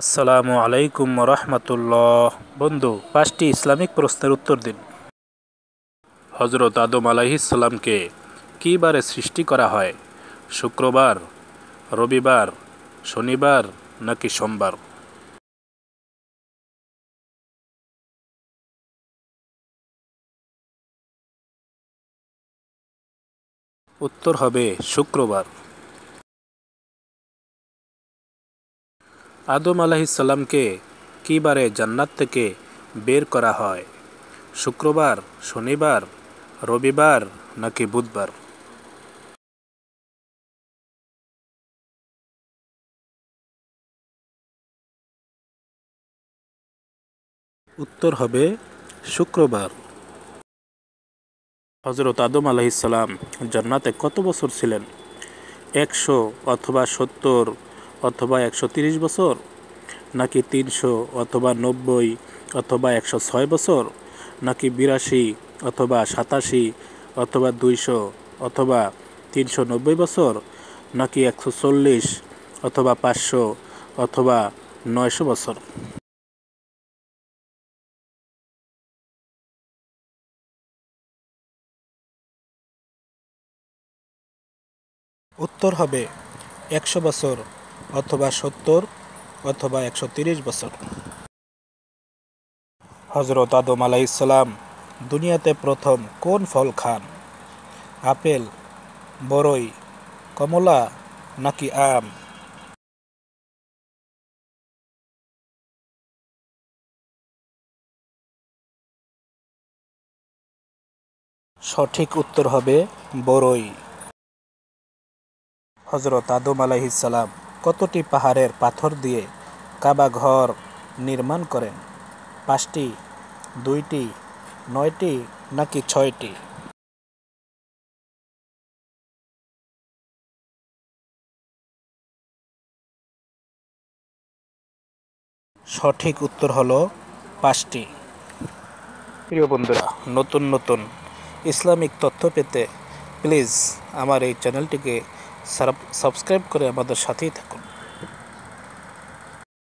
আসসালামু আলাইকুম রহমতুল্লাহ। বন্ধু, 5টি ইসলামিক প্রশ্নের উত্তর দিন। হজরত আদম আলাইহিসসালামকে কী বারে সৃষ্টি করা হয়? শুক্রবার, রবিবার, শনিবার নাকি সোমবার? উত্তর হবে শুক্রবার। আদম আলাইহিসসালামকে কী বারে জান্নাত থেকে বের করা হয়? শুক্রবার, শনিবার, রবিবার নাকি বুধবার? উত্তর হবে শুক্রবার। হজরত আদম আলাইহিসসালাম জান্নাতে কত বছর ছিলেন? 100 অথবা 70 অথবা 130 বছর, নাকি 300 অথবা 90 অথবা 106 বছর, নাকি 82 অথবা 87 অথবা 200 অথবা 390 বছর, নাকি 140 অথবা 500 অথবা 900 বছর? উত্তর হবে 100 বছর অথবা 70 অথবা 130 বছর। হজরত আদম আলাইহিসসালাম দুনিয়াতে প্রথম কোন ফল খান? আপেল, বরই, কমলা নাকি আম? সঠিক উত্তর হবে বরই। হজরত আদম আলাইহিসসালাম কতটি পাহাড়ের পাথর দিয়ে কাবা ঘর নির্মাণ করেন? 5টি, 2টি, 9টি নাকি 6টি? সঠিক উত্তর হলো 5টি। প্রিয় বন্ধুরা, নতুন নতুন ইসলামিক তথ্য পেতে প্লিজ আমার এই চ্যানেলটিকে সাবস্ক্রাইব করে আমাদের সাথেই থাকুন।